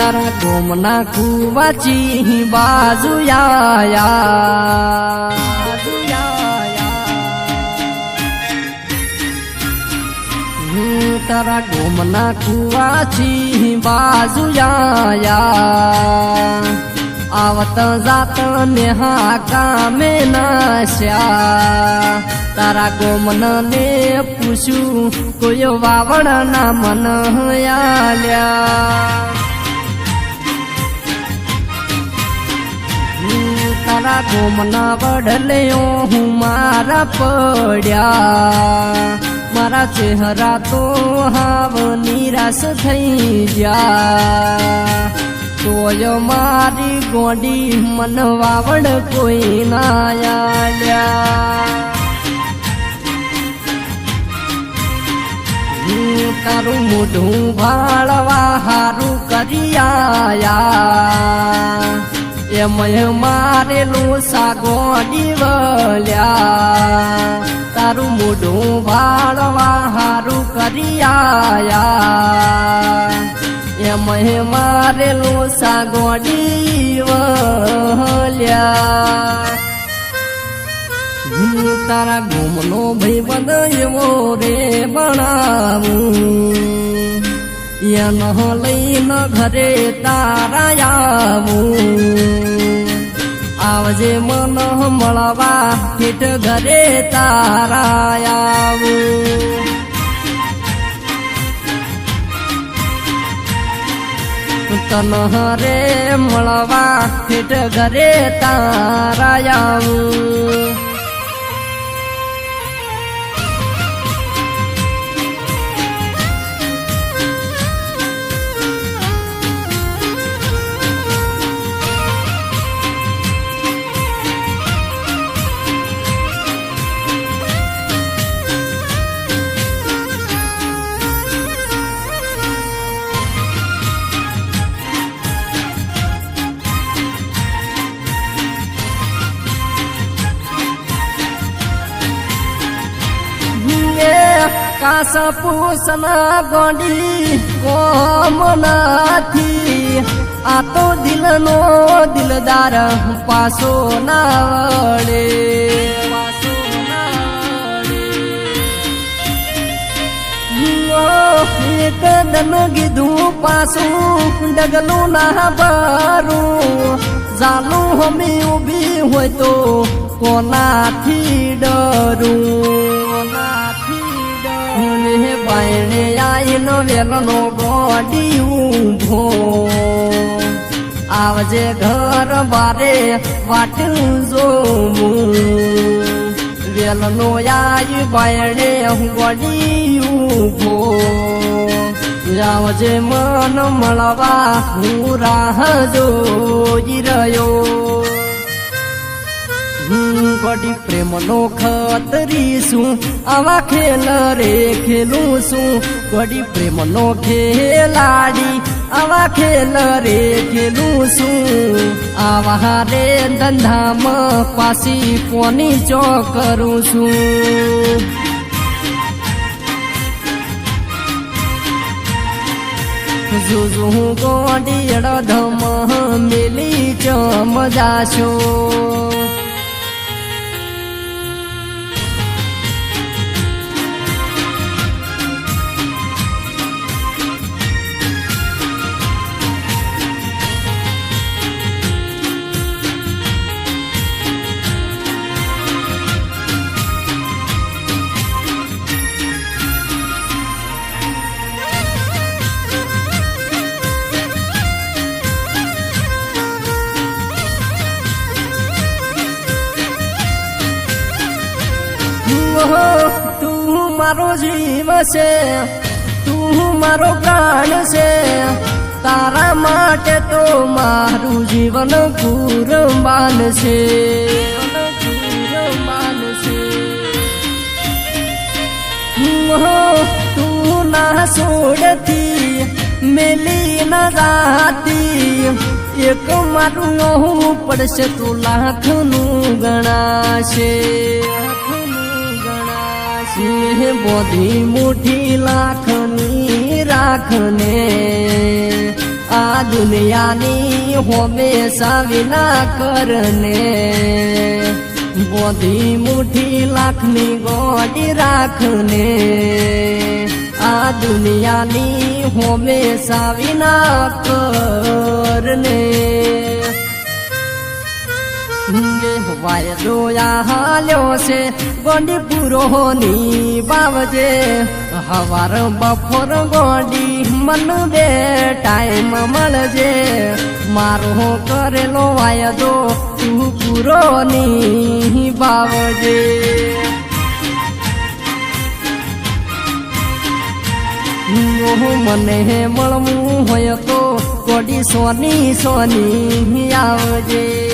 તારા ગોમના કુવાચી બાજુ આયા તારા ગોમના કુવાચી બાજુ આયા आवत जात नेहा कामे नाश्या तारा गोमन ने पूछू कोई वावण ना मन आल्या तारा गोमना वडले હું મારા પડ્યા મારા ચહેરા તો હાવ નિરાશ થઈ ગયા તોય મારી ગોડી મન વાવડ કોઈ ના આલ્યા તારું મોઢું ભાળવા હારું કરી આયા એમય મારેલું સાગોડી વળ્યા તારું મોઢું ભાળવા હારું કરી આયા એમય મારેલું સાગોડી વળ્યા તારા ગોમનો ભાઈબંધ એવો રે બનાવું યનો લઈને ઘરે તારા આવું આવજે મન મળવા ઠેઠ ઘરે તારા આવું તન રે મળવા ઠેઠ ઘરે તારા આવું કાસ પૂસના ગોડી કોમ નથી આ તો દિલનો દિલદાર પાસો ના વળે એક દન કીધું પાછું ડગલું ના ભરું જાલું હમી ઉભી હોય તો કોનાથી ડરું બાયણે આઈનો વેલનો ગોડી ઊભો આવજે ઘર બારે વાટ જોવું વેલનો આઈ બાયણે ગોડી ઊભો આવજે મન મળવા હું રાહ જોઈ રહ્યો ગોડી પ્રેમનો ખતરીશું આવા ખેલ રે ખેલું છું ગોડી પ્રેમનો ખેલાડી આવા ખેલ રે ખેલું છું આવા રે ધંધામાં પાછી કોની ચો કરું છું જોજો હું ગોડી અડધમ મેલી ચમ જાશો તું મારો જીવ છે તું મારો પ્રાણ છે તારા માટે તો મારું જીવન કુરબાન છે તું ના છોડતી મેલી ના જાતી એક મારું પડશે તું લાખનું ગણાશે બોધી મુઠી લાખની રાખને આ દુનિયાની હંમેશા વિના કરને બોધી મુઠ્ઠી લાખની ગોડી રાખને આ દુનિયાની હંમેશા વિના કરને વાયદો હાલ્યો છે ગોડી પૂરોની બાવજે હવાર બપોર ગોડી મન બે ટાઈમ મળજે મારો કરેલો વાયદો તું પૂરોની બાવજે મને મળવું હોય તો ગોડી સોની સોની આવજે